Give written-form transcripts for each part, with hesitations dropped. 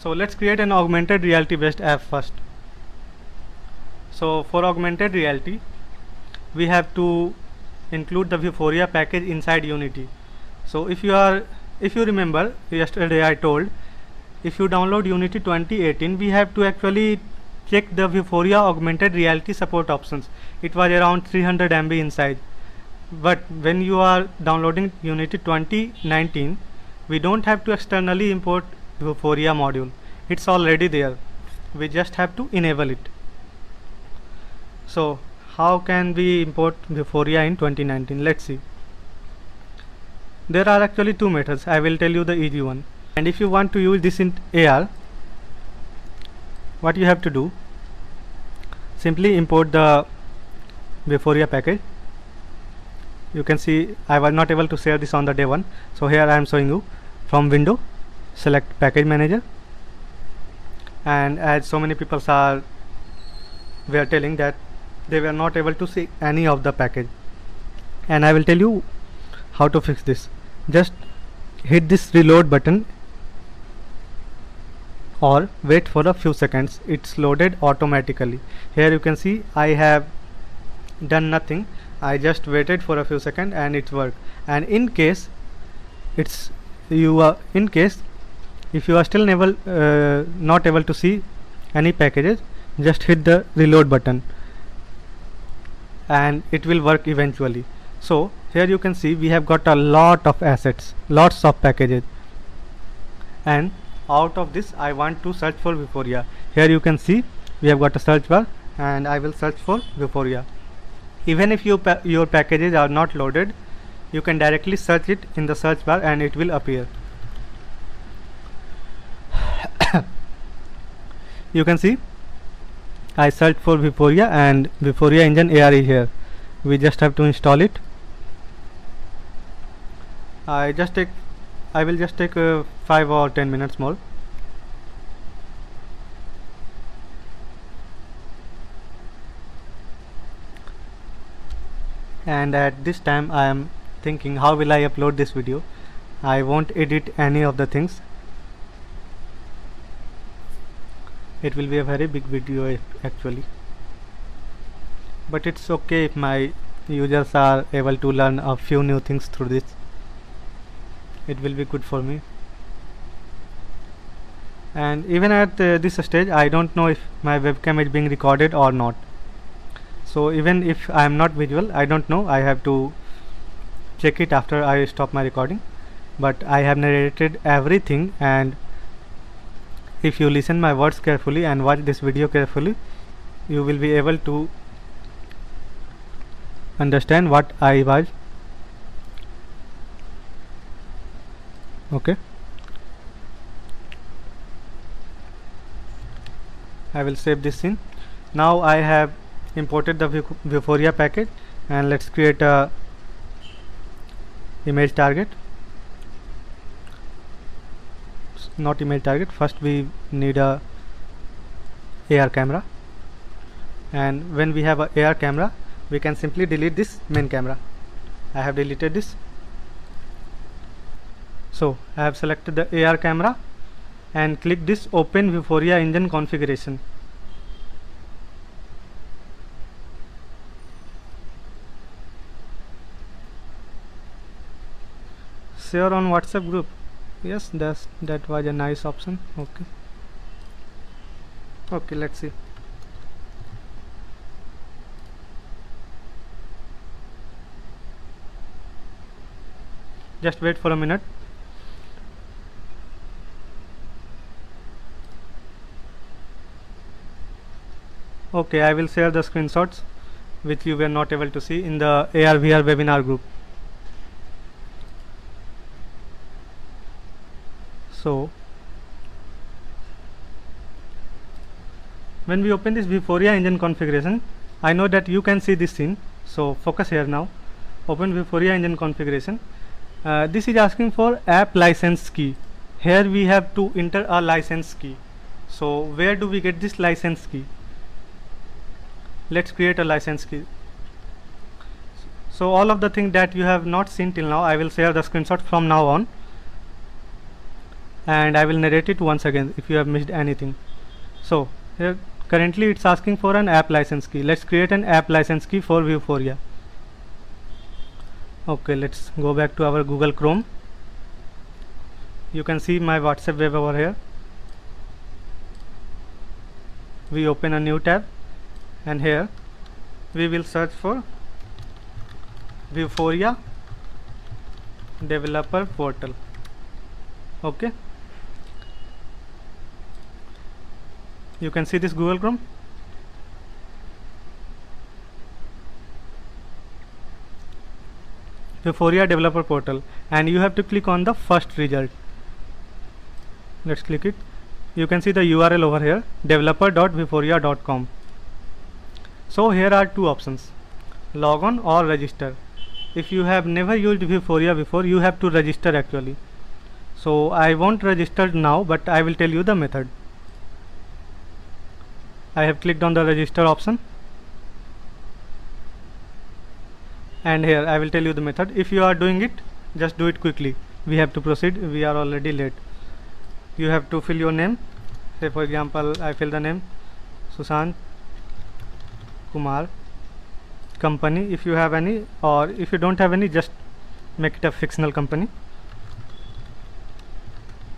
So let's create an augmented reality based app first. So for augmented reality, we have to include the Vuforia package inside Unity. So if you remember, yesterday I told, if you download Unity 2018, we have to actually check the Vuforia augmented reality support options. It was around 300 MB inside. But when you are downloading Unity 2019, we don't have to externally import Vuforia module. It's already there. We just have to enable it. So how can we import Vuforia in 2019? Let's see. There are actually two methods. I will tell you the easy one. And if you want to use this in AR, what you have to do, simply import the Vuforia package. You can see I was not able to share this on the day one, so here I am showing you. From window, select package manager, and as so many people were telling that they were not able to see any of the package, and I will tell you how to fix this. Just hit this reload button or wait for a few seconds. It's loaded automatically. Here you can see I have done nothing. I just waited for a few seconds and it worked. And in case if you are still not able to see any packages, just hit the reload button and it will work eventually. So here you can see we have got a lot of assets, lots of packages, and out of this I want to search for Vuforia. Here you can see we have got a search bar and I will search for Vuforia. Even if your packages are not loaded, you can directly search it in the search bar and it will appear. You can see I searched for Vuforia and Vuforia Engine AR is here. We just have to install it. I will just take 5 or 10 minutes more. And at this time I am thinking, how will I upload this video? I won't edit any of the things. It will be a very big video actually, but it's okay if my users are able to learn a few new things through this. It will be good for me. And even at this stage I don't know if my webcam is being recorded or not. So even if I am not visual, I don't know, I have to check it after I stop my recording. But I have narrated everything, and if you listen my words carefully and watch this video carefully, you will be able to understand what I was. Okay, I will save this in. Now I have imported the Vuforia package, and let's create a image target. Not image target, first we need a AR camera, and when we have a AR camera we can simply delete this main camera. I have deleted this. So I have selected the AR camera and click this open Vuforia engine configuration. Share on WhatsApp group. Yes, that was a nice option. Okay, let's see. Just wait for a minute. Okay, I will share the screenshots which you were not able to see in the AR VR webinar group. So when we open this Vuforia engine configuration, I know that you can see this scene, so focus here now. Open Vuforia engine configuration. This is asking for app license key. Here we have to enter a license key. So where do we get this license key? Let's create a license key. So all of the things that you have not seen till now, I will share the screenshot from now on. and I will narrate it once again if you have missed anything. So here currently it's asking for an app license key. Let's create an app license key for Vuforia. Okay, let's go back to our Google Chrome. You can see my WhatsApp web over here. We open a new tab, and here we will search for Vuforia developer portal. Okay, you can see this Google Chrome. Vuforia developer portal, and you have to click on the first result. Let's click it. You can see the URL over here, developer.vuforia.com. So here are two options, log on or register. If you have never used Vuforia before, you have to register actually. So I won't register now, but I will tell you the method. I have clicked on the register option, and here I will tell you the method. If you are doing it, just do it quickly. We have to proceed, we are already late. You have to fill your name. Say for example, I fill the name Sushant Kumar. Company, if you have any, or if you don't have any, just make it a fictional company.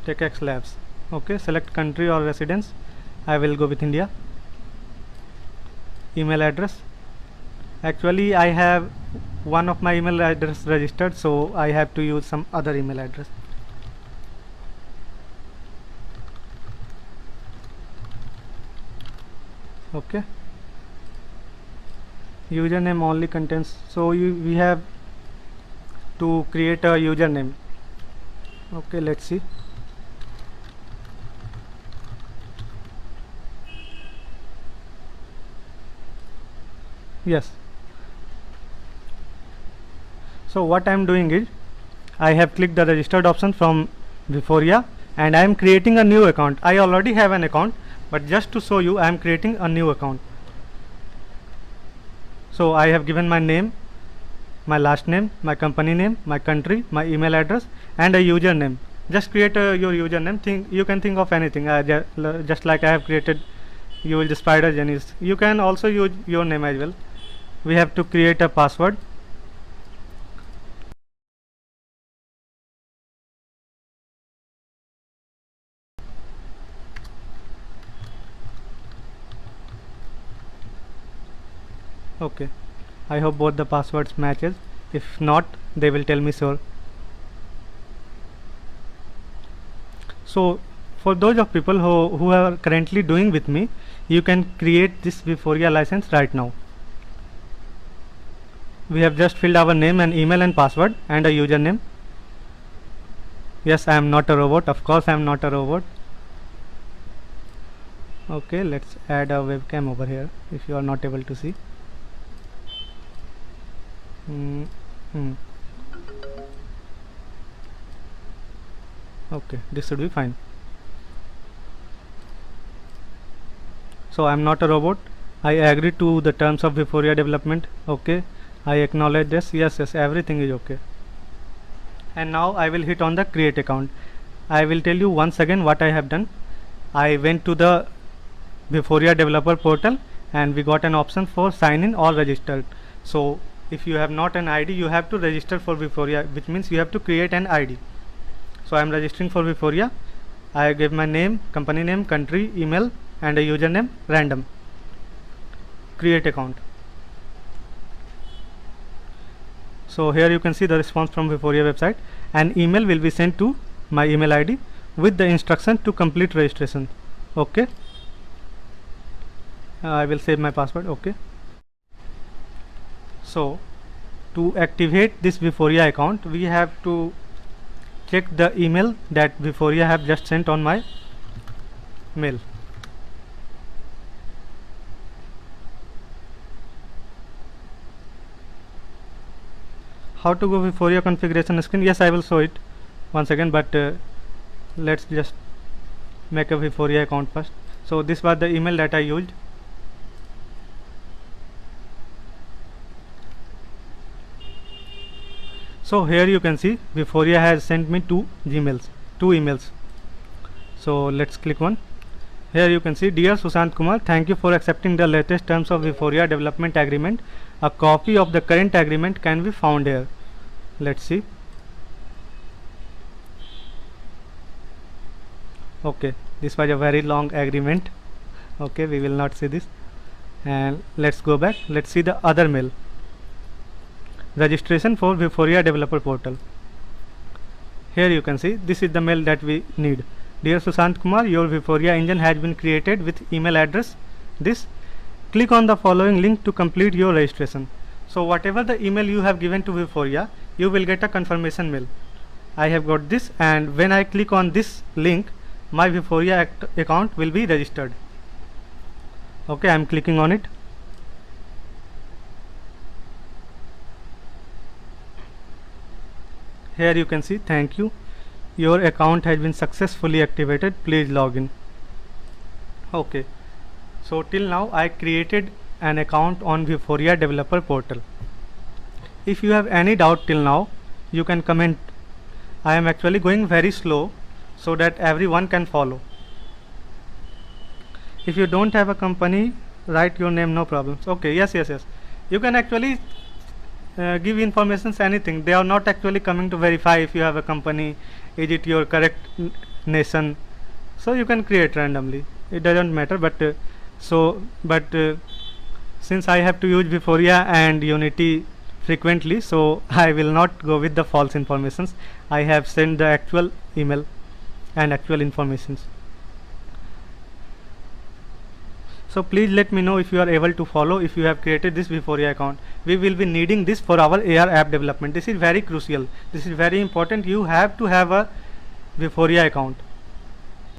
TechX Labs. Okay, select country or residence. I will go with India. Email address. Actually I have one of my email address registered, so I have to use some other email address. Okay, username only contains, so we have to create a username. Okay, let's see. Yes, so what I am doing is I have clicked the registered option from Vuforia, and I am creating a new account. I already have an account, but just to show you I am creating a new account. So I have given my name, my last name, my company name, my country, my email address, and a username. Just create your username. You can think of anything, just like I have created use Spider Genius. You can also use your name as well. We have to create a password. Okay, I hope both the passwords matches. If not, they will tell me so. So for those of people who are currently doing with me, you can create this Vuforia license right now. We have just filled our name and email and password and a username. Yes, I am not a robot. Of course I am not a robot. Okay, let's add a webcam over here if you are not able to see. Okay, this should be fine. So I am not a robot. I agree to the terms of Vuforia development. Okay, I acknowledge this. Yes, everything is okay. And now I will hit on the create account. I will tell you once again what I have done. I went to the Vuforia developer portal, and we got an option for sign in or registered. So if you have not an ID, you have to register for Vuforia, which means you have to create an ID. So I am registering for Vuforia. I give my name, company name, country, email, and a username random. Create account. So here you can see the response from Vuforia website. An email will be sent to my email ID with the instruction to complete registration. Okay, I will save my password. Okay, so to activate this Vuforia account, we have to check the email that Vuforia have just sent on my mail. How to go Vuforia configuration screen? Yes, I will show it once again, but let's just make a Vuforia account first. So this was the email that I used. So here you can see Vuforia has sent me two emails. So let's click one. Here you can see, dear Sushant Kumar, thank you for accepting the latest terms of Vuforia development agreement. A copy of the current agreement can be found here. Let's see. Okay, this was a very long agreement. Okay, we will not see this. And let's go back. Let's see the other mail. Registration for Vuforia developer portal. Here you can see, this is the mail that we need. Dear Sushant Kumar, your Vuforia engine has been created with email address this. Click on the following link to complete your registration. So whatever the email you have given to Vuforia, you will get a confirmation mail. I have got this, and when I click on this link, my Vuforia account will be registered. Okay, I am clicking on it. Here you can see, thank you, your account has been successfully activated, please log in. Okay, so till now I created an account on Vuforia developer portal. If you have any doubt till now, you can comment. I am actually going very slow so that everyone can follow. If you don't have a company, write your name, no problems. Okay, yes, you can actually give informations, anything. They are not actually coming to verify if you have a company, is it your correct nation. So you can create randomly, it doesn't matter. But since I have to use Vuforia and Unity frequently, so I will not go with the false informations. I have sent the actual email and actual informations. So please let me know if you are able to follow, if you have created this Vuforia account. We will be needing this for our AR app development. This is very crucial. This is very important. You have to have a Vuforia account.